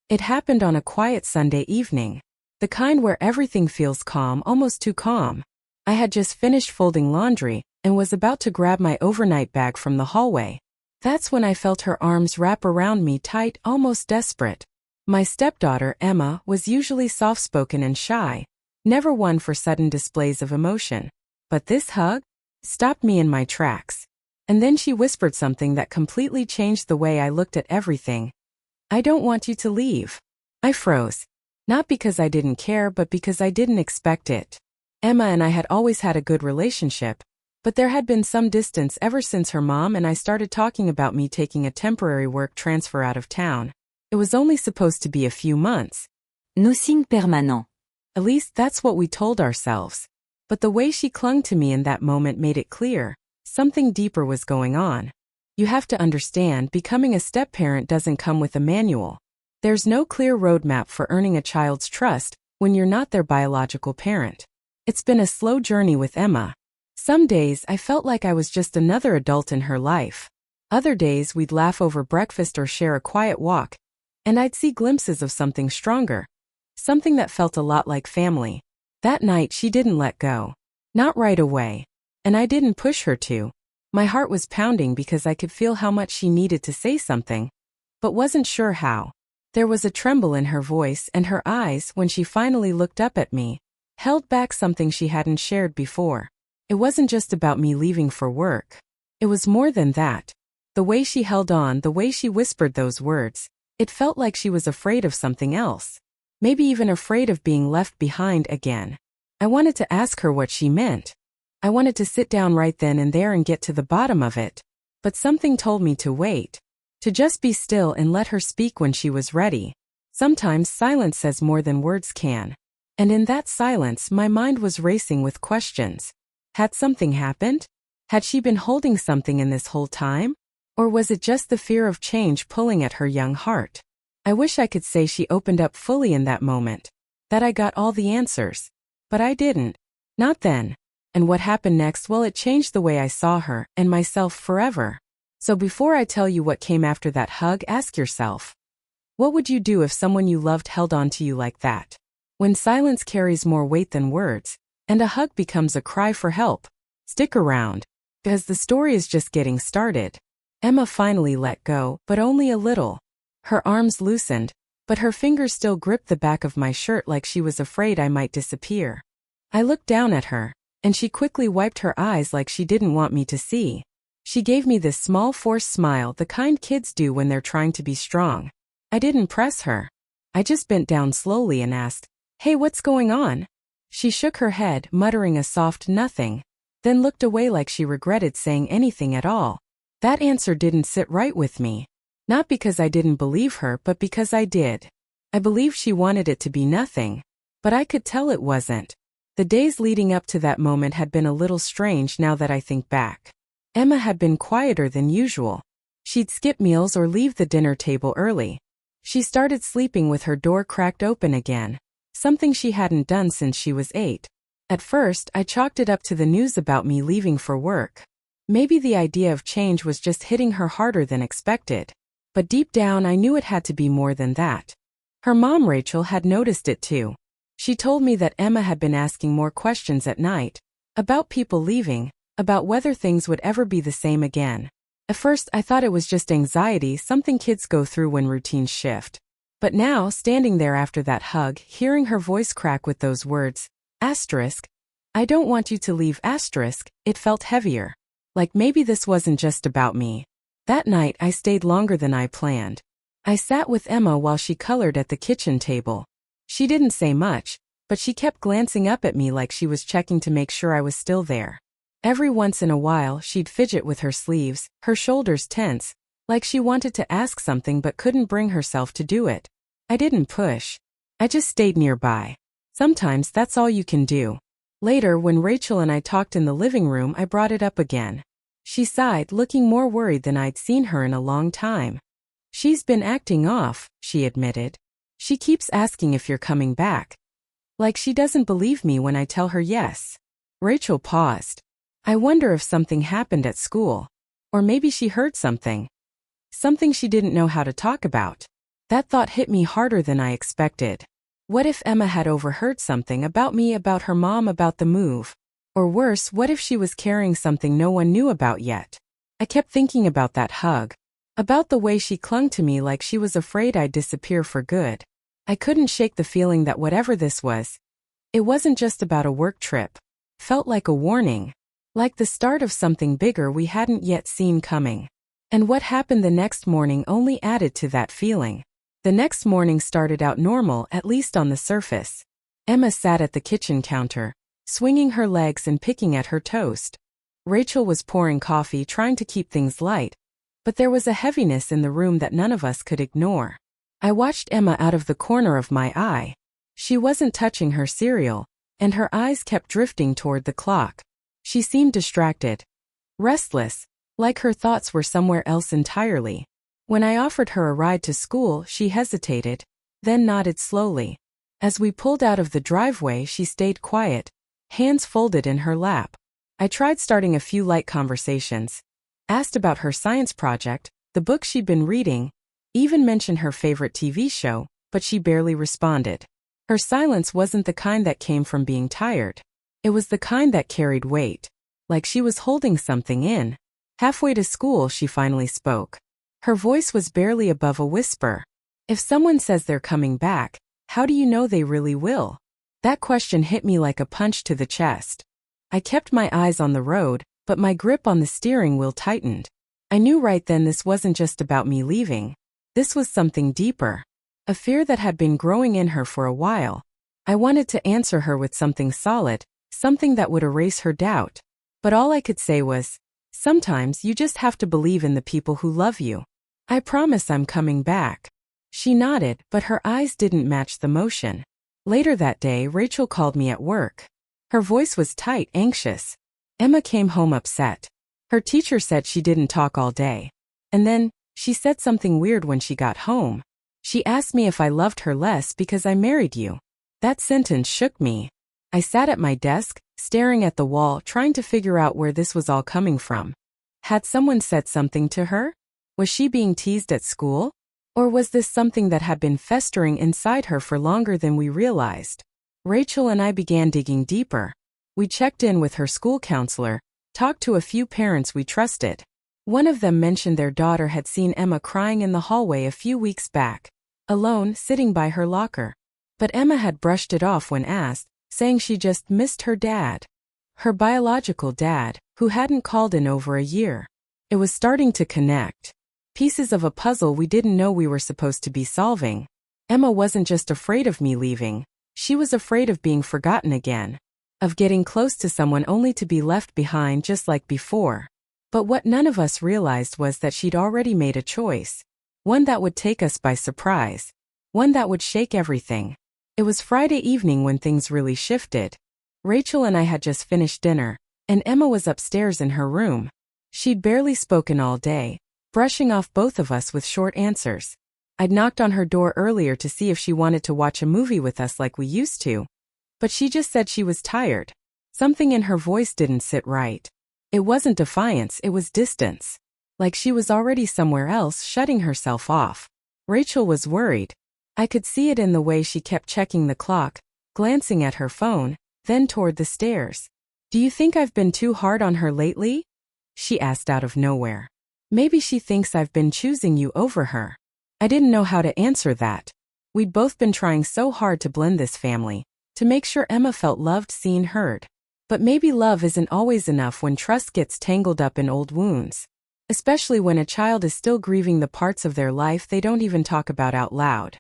It happened on a quiet Sunday evening. The kind where everything feels calm, almost too calm. I had just finished folding laundry and was about to grab my overnight bag from the hallway. That's when I felt her arms wrap around me tight, almost desperate. My stepdaughter, Emma, was usually soft-spoken and shy, never one for sudden displays of emotion. But this hug stopped me in my tracks. And then she whispered something that completely changed the way I looked at everything. "I don't want you to leave." I froze. Not because I didn't care, but because I didn't expect it. Emma and I had always had a good relationship, but there had been some distance ever since her mom and I started talking about me taking a temporary work transfer out of town. It was only supposed to be a few months. Nos signes permanents. At least that's what we told ourselves. But the way she clung to me in that moment made it clear. Something deeper was going on. You have to understand, becoming a step-parent doesn't come with a manual. There's no clear roadmap for earning a child's trust when you're not their biological parent. It's been a slow journey with Emma. Some days I felt like I was just another adult in her life. Other days we'd laugh over breakfast or share a quiet walk, and I'd see glimpses of something stronger. Something that felt a lot like family. That night she didn't let go. Not right away. And I didn't push her to. My heart was pounding because I could feel how much she needed to say something, but wasn't sure how. There was a tremble in her voice, and her eyes, when she finally looked up at me, held back something she hadn't shared before. It wasn't just about me leaving for work. It was more than that. The way she held on, the way she whispered those words, it felt like she was afraid of something else. Maybe even afraid of being left behind again. I wanted to ask her what she meant. I wanted to sit down right then and there and get to the bottom of it. But something told me to wait. To just be still and let her speak when she was ready. Sometimes silence says more than words can. And in that silence, my mind was racing with questions. Had something happened? Had she been holding something in this whole time? Or was it just the fear of change pulling at her young heart? I wish I could say she opened up fully in that moment. That I got all the answers. But I didn't. Not then. And what happened next, well, it changed the way I saw her and myself forever. So before I tell you what came after that hug, ask yourself, what would you do if someone you loved held on to you like that? When silence carries more weight than words, and a hug becomes a cry for help, stick around, because the story is just getting started. Emma finally let go, but only a little. Her arms loosened, but her fingers still gripped the back of my shirt like she was afraid I might disappear. I looked down at her, and she quickly wiped her eyes like she didn't want me to see. She gave me this small forced smile, the kind kids do when they're trying to be strong. I didn't press her. I just bent down slowly and asked, "Hey, what's going on?" She shook her head, muttering a soft nothing, then looked away like she regretted saying anything at all. That answer didn't sit right with me. Not because I didn't believe her, but because I did. I believed she wanted it to be nothing, but I could tell it wasn't. The days leading up to that moment had been a little strange now that I think back. Emma had been quieter than usual. She'd skip meals or leave the dinner table early. She started sleeping with her door cracked open again, something she hadn't done since she was 8. At first, I chalked it up to the news about me leaving for work. Maybe the idea of change was just hitting her harder than expected. But deep down I knew it had to be more than that. Her mom, Rachel, had noticed it too. She told me that Emma had been asking more questions at night. About people leaving, about whether things would ever be the same again. At first I thought it was just anxiety, something kids go through when routines shift. But now, standing there after that hug, hearing her voice crack with those words, asterisk, "I don't want you to leave," asterisk, it felt heavier. Like maybe this wasn't just about me. That night I stayed longer than I planned. I sat with Emma while she colored at the kitchen table. She didn't say much, but she kept glancing up at me like she was checking to make sure I was still there. Every once in a while she'd fidget with her sleeves, her shoulders tense, like she wanted to ask something but couldn't bring herself to do it. I didn't push. I just stayed nearby. Sometimes that's all you can do. Later, when Rachel and I talked in the living room, I brought it up again. She sighed, looking more worried than I'd seen her in a long time. "She's been acting off," she admitted. "She keeps asking if you're coming back. Like she doesn't believe me when I tell her yes." Rachel paused. "I wonder if something happened at school. Or maybe she heard something. Something she didn't know how to talk about." That thought hit me harder than I expected. What if Emma had overheard something about me, about her mom, about the move? Or worse, what if she was carrying something no one knew about yet? I kept thinking about that hug, about the way she clung to me like she was afraid I'd disappear for good. I couldn't shake the feeling that whatever this was, it wasn't just about a work trip. Felt like a warning, like the start of something bigger we hadn't yet seen coming. And what happened the next morning only added to that feeling. The next morning started out normal, at least on the surface. Emma sat at the kitchen counter, swinging her legs and picking at her toast. Rachel was pouring coffee, trying to keep things light, but there was a heaviness in the room that none of us could ignore. I watched Emma out of the corner of my eye. She wasn't touching her cereal, and her eyes kept drifting toward the clock. She seemed distracted, restless, like her thoughts were somewhere else entirely. When I offered her a ride to school, she hesitated, then nodded slowly. As we pulled out of the driveway, she stayed quiet, hands folded in her lap. I tried starting a few light conversations. Asked about her science project, the book she'd been reading, even mentioned her favorite TV show, but she barely responded. Her silence wasn't the kind that came from being tired. It was the kind that carried weight, like she was holding something in. Halfway to school, she finally spoke. Her voice was barely above a whisper. If someone says they're coming back, how do you know they really will? That question hit me like a punch to the chest. I kept my eyes on the road, but my grip on the steering wheel tightened. I knew right then this wasn't just about me leaving. This was something deeper. A fear that had been growing in her for a while. I wanted to answer her with something solid, something that would erase her doubt. But all I could say was, sometimes you just have to believe in the people who love you. I promise I'm coming back. She nodded, but her eyes didn't match the motion. Later that day, Rachel called me at work. Her voice was tight, anxious. Emma came home upset. Her teacher said she didn't talk all day. And then, she said something weird when she got home. She asked me if I loved her less because I married you. That sentence shook me. I sat at my desk, staring at the wall, trying to figure out where this was all coming from. Had someone said something to her? Was she being teased at school? Or was this something that had been festering inside her for longer than we realized? Rachel and I began digging deeper. We checked in with her school counselor, talked to a few parents we trusted. One of them mentioned their daughter had seen Emma crying in the hallway a few weeks back, alone, sitting by her locker. But Emma had brushed it off when asked, saying she just missed her dad. Her biological dad, who hadn't called in over a year. It was starting to connect. Pieces of a puzzle we didn't know we were supposed to be solving. Emma wasn't just afraid of me leaving. She was afraid of being forgotten again. Of getting close to someone only to be left behind just like before. But what none of us realized was that she'd already made a choice. One that would take us by surprise. One that would shake everything. It was Friday evening when things really shifted. Rachel and I had just finished dinner, and Emma was upstairs in her room. She'd barely spoken all day, brushing off both of us with short answers. I'd knocked on her door earlier to see if she wanted to watch a movie with us like we used to. But she just said she was tired. Something in her voice didn't sit right. It wasn't defiance, it was distance. Like she was already somewhere else, shutting herself off. Rachel was worried. I could see it in the way she kept checking the clock, glancing at her phone, then toward the stairs. "Do you think I've been too hard on her lately?" she asked out of nowhere. "Maybe she thinks I've been choosing you over her." I didn't know how to answer that. We'd both been trying so hard to blend this family, to make sure Emma felt loved, seen, heard. But maybe love isn't always enough when trust gets tangled up in old wounds. Especially when a child is still grieving the parts of their life they don't even talk about out loud.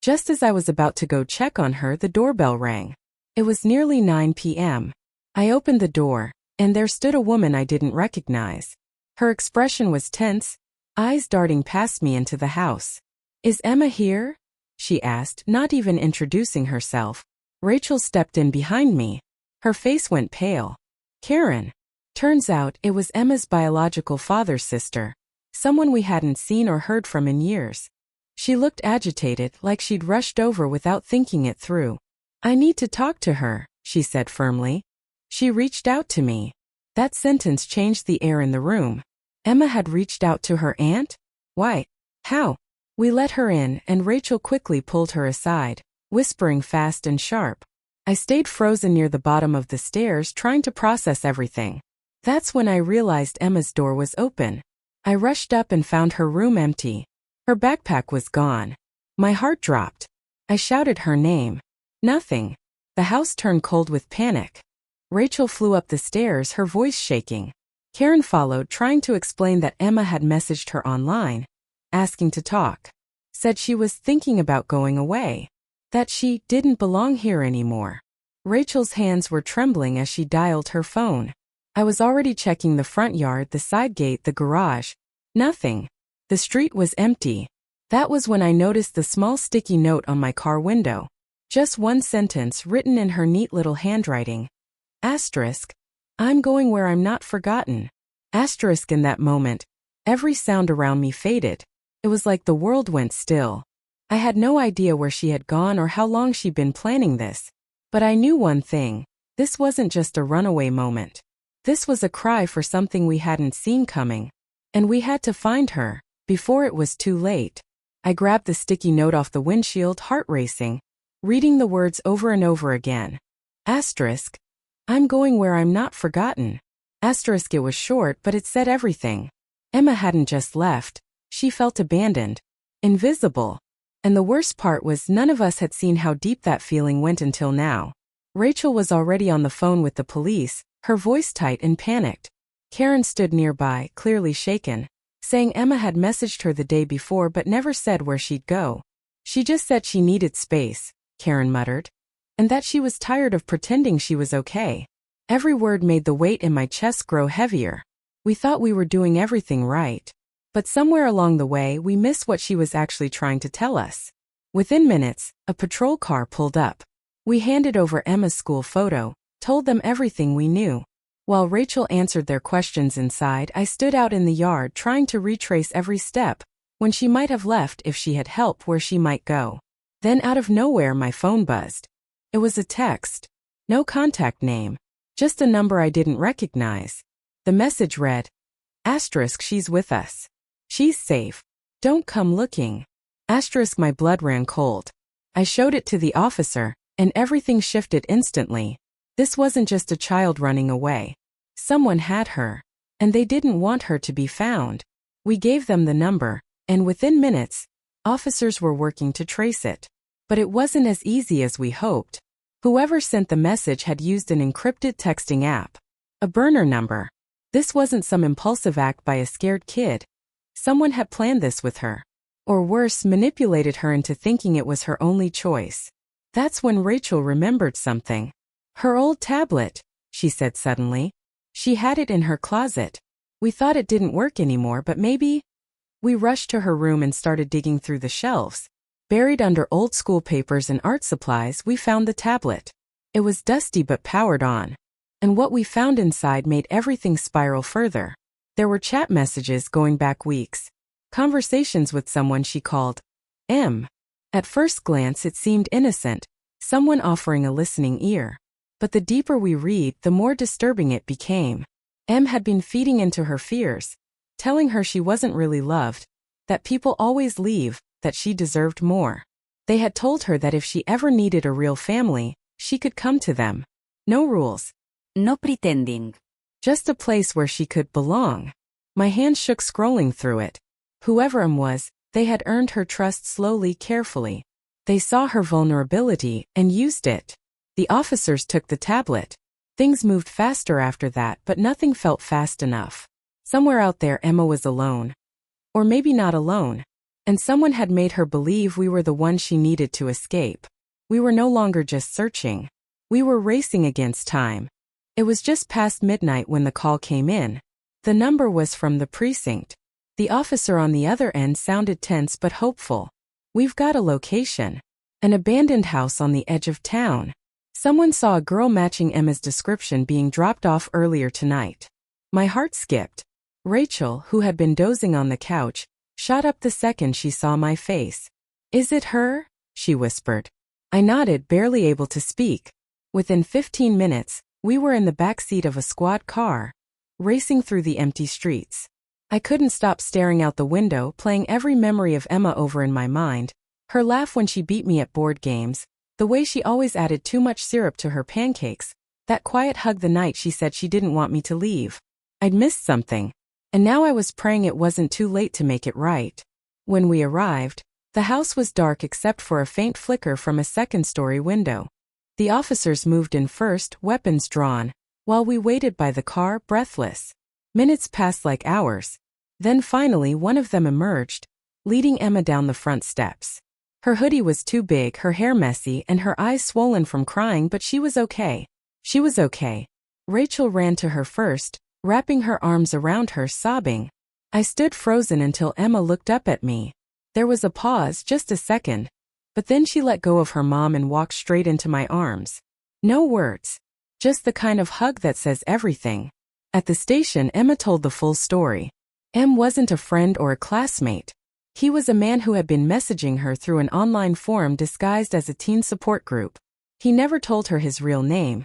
Just as I was about to go check on her, the doorbell rang. It was nearly 9 p.m. I opened the door, and there stood a woman I didn't recognize. Her expression was tense, eyes darting past me into the house. "Is Emma here?" she asked, not even introducing herself. Rachel stepped in behind me. Her face went pale. "Karen." Turns out, it was Emma's biological father's sister. Someone we hadn't seen or heard from in years. She looked agitated, like she'd rushed over without thinking it through. "I need to talk to her," she said firmly. "She reached out to me." That sentence changed the air in the room. Emma had reached out to her aunt? Why? How? We let her in, and Rachel quickly pulled her aside, whispering fast and sharp. I stayed frozen near the bottom of the stairs trying to process everything. That's when I realized Emma's door was open. I rushed up and found her room empty. Her backpack was gone. My heart dropped. I shouted her name. Nothing. The house turned cold with panic. Rachel flew up the stairs, her voice shaking. Karen followed, trying to explain that Emma had messaged her online, asking to talk. Said she was thinking about going away. That she didn't belong here anymore. Rachel's hands were trembling as she dialed her phone. I was already checking the front yard, the side gate, the garage. Nothing. The street was empty. That was when I noticed the small sticky note on my car window. Just one sentence written in her neat little handwriting. Asterisk. I'm going where I'm not forgotten. Asterisk. In that moment, every sound around me faded. It was like the world went still. I had no idea where she had gone or how long she'd been planning this. But I knew one thing. This wasn't just a runaway moment. This was a cry for something we hadn't seen coming. And we had to find her, before it was too late. I grabbed the sticky note off the windshield, heart racing, reading the words over and over again. Asterisk. I'm going where I'm not forgotten. Asterisk. It was short, but it said everything. Emma hadn't just left. She felt abandoned. Invisible. And the worst part was none of us had seen how deep that feeling went until now. Rachel was already on the phone with the police, her voice tight and panicked. Karen stood nearby, clearly shaken, saying Emma had messaged her the day before but never said where she'd go. She just said she needed space, Karen muttered, and that she was tired of pretending she was okay. Every word made the weight in my chest grow heavier. We thought we were doing everything right. But somewhere along the way we missed what she was actually trying to tell us. Within minutes, a patrol car pulled up. We handed over Emma's school photo, told them everything we knew. While Rachel answered their questions inside, I stood out in the yard trying to retrace every step, when she might have left if she had help where she might go. Then out of nowhere my phone buzzed. It was a text. No contact name. Just a number I didn't recognize. The message read, Asterisk. She's with us. She's safe. Don't come looking. Asterisk. My blood ran cold. I showed it to the officer, and everything shifted instantly. This wasn't just a child running away. Someone had her, and they didn't want her to be found. We gave them the number, and within minutes, officers were working to trace it. But it wasn't as easy as we hoped. Whoever sent the message had used an encrypted texting app. A burner number. This wasn't some impulsive act by a scared kid. Someone had planned this with her. Or worse, manipulated her into thinking it was her only choice. That's when Rachel remembered something. Her old tablet, she said suddenly. She had it in her closet. We thought it didn't work anymore, but maybe. We rushed to her room and started digging through the shelves. Buried under old school papers and art supplies, we found the tablet. It was dusty but powered on. And what we found inside made everything spiral further. There were chat messages going back weeks. Conversations with someone she called M. At first glance it seemed innocent, someone offering a listening ear. But the deeper we read, the more disturbing it became. M had been feeding into her fears, telling her she wasn't really loved, that people always leave, that she deserved more. They had told her that if she ever needed a real family, she could come to them. No rules. No pretending. Just a place where she could belong. My hand shook scrolling through it. Whoever M was, they had earned her trust slowly, carefully. They saw her vulnerability and used it. The officers took the tablet. Things moved faster after that, but nothing felt fast enough. Somewhere out there Emma was alone. Or maybe not alone. And someone had made her believe we were the one she needed to escape. We were no longer just searching. We were racing against time. It was just past midnight when the call came in. The number was from the precinct. The officer on the other end sounded tense but hopeful. We've got a location. An abandoned house on the edge of town. Someone saw a girl matching Emma's description being dropped off earlier tonight. My heart skipped. Rachel, who had been dozing on the couch, shot up the second she saw my face. Is it her? She whispered. I nodded, barely able to speak. Within 15 minutes, we were in the back seat of a squad car, racing through the empty streets. I couldn't stop staring out the window, playing every memory of Emma over in my mind. Her laugh when she beat me at board games, the way she always added too much syrup to her pancakes, that quiet hug the night she said she didn't want me to leave. I'd missed something, and now I was praying it wasn't too late to make it right. When we arrived, the house was dark except for a faint flicker from a second-story window. The officers moved in first, weapons drawn, while we waited by the car, breathless. Minutes passed like hours. Then finally one of them emerged, leading Emma down the front steps. Her hoodie was too big, her hair messy, and her eyes swollen from crying, but she was okay. She was okay. Rachel ran to her first, wrapping her arms around her, sobbing. I stood frozen until Emma looked up at me. There was a pause, just a second. But then she let go of her mom and walked straight into my arms. No words. Just the kind of hug that says everything. At the station, Emma told the full story. Em wasn't a friend or a classmate. He was a man who had been messaging her through an online forum disguised as a teen support group. He never told her his real name,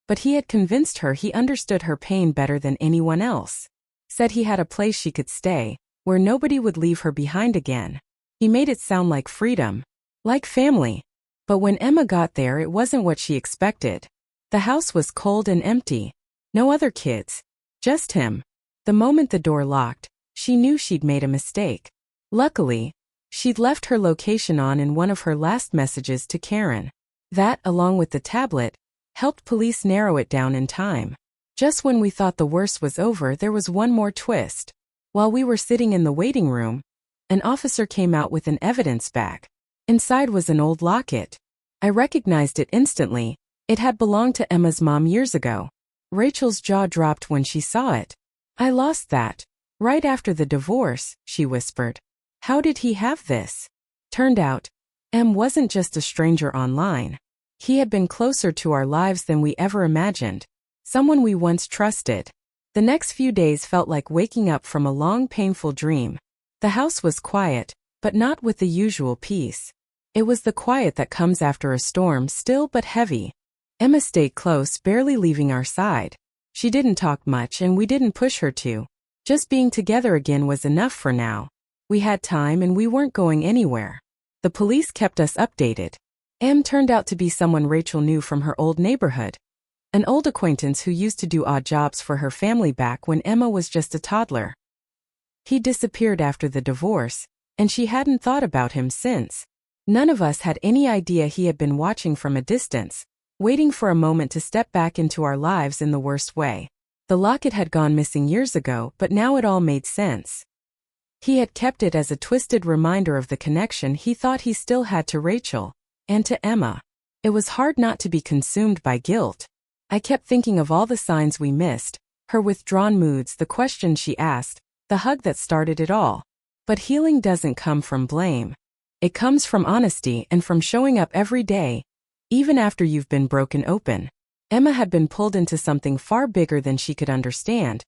but he had convinced her he understood her pain better than anyone else. Said he had a place she could stay, where nobody would leave her behind again. He made it sound like freedom, like family. But when Emma got there, it wasn't what she expected. The house was cold and empty. No other kids. Just him. The moment the door locked, she knew she'd made a mistake. Luckily, she'd left her location on in one of her last messages to Karen. That, along with the tablet, helped police narrow it down in time. Just when we thought the worst was over, there was one more twist. While we were sitting in the waiting room, an officer came out with an evidence bag. Inside was an old locket. I recognized it instantly. It had belonged to Emma's mom years ago. Rachel's jaw dropped when she saw it. I lost that. Right after the divorce, she whispered. How did he have this? Turned out, Em wasn't just a stranger online. He had been closer to our lives than we ever imagined. Someone we once trusted. The next few days felt like waking up from a long, painful dream. The house was quiet, but not with the usual peace. It was the quiet that comes after a storm, still but heavy. Emma stayed close, barely leaving our side. She didn't talk much and we didn't push her to. Just being together again was enough for now. We had time and we weren't going anywhere. The police kept us updated. Em turned out to be someone Rachel knew from her old neighborhood. An old acquaintance who used to do odd jobs for her family back when Emma was just a toddler. He disappeared after the divorce, and she hadn't thought about him since. None of us had any idea he had been watching from a distance, waiting for a moment to step back into our lives in the worst way. The locket had gone missing years ago, but now it all made sense. He had kept it as a twisted reminder of the connection he thought he still had to Rachel, and to Emma. It was hard not to be consumed by guilt. I kept thinking of all the signs we missed, her withdrawn moods, the questions she asked, the hug that started it all. But healing doesn't come from blame. It comes from honesty and from showing up every day, even after you've been broken open. Emma had been pulled into something far bigger than she could understand,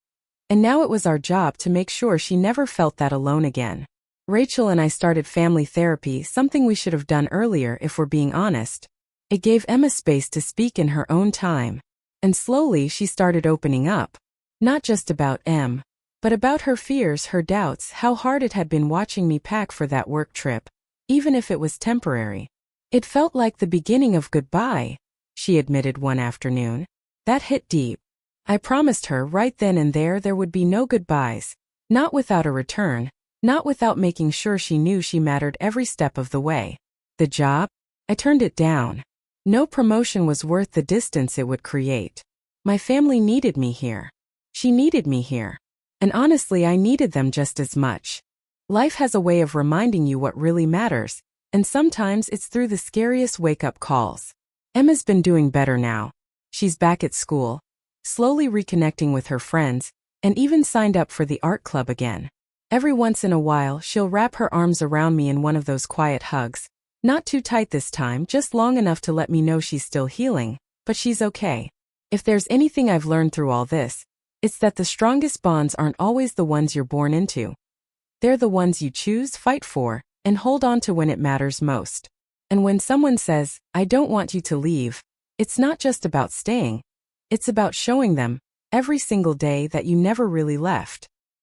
and now it was our job to make sure she never felt that alone again. Rachel and I started family therapy, something we should have done earlier if we're being honest. It gave Emma space to speak in her own time, and slowly she started opening up. Not just about Em, but about her fears, her doubts, how hard it had been watching me pack for that work trip, even if it was temporary. It felt like the beginning of goodbye, she admitted one afternoon. That hit deep. I promised her right then and there would be no goodbyes, not without a return, not without making sure she knew she mattered every step of the way. The job? I turned it down. No promotion was worth the distance it would create. My family needed me here. She needed me here. And honestly, I needed them just as much. Life has a way of reminding you what really matters, and sometimes it's through the scariest wake-up calls. Emma's been doing better now. She's back at school, slowly reconnecting with her friends, and even signed up for the art club again. Every once in a while, she'll wrap her arms around me in one of those quiet hugs. Not too tight this time, just long enough to let me know she's still healing, but she's okay. If there's anything I've learned through all this, it's that the strongest bonds aren't always the ones you're born into. They're the ones you choose, fight for, and hold on to when it matters most. And when someone says, I don't want you to leave, it's not just about staying. It's about showing them, every single day, that you never really left.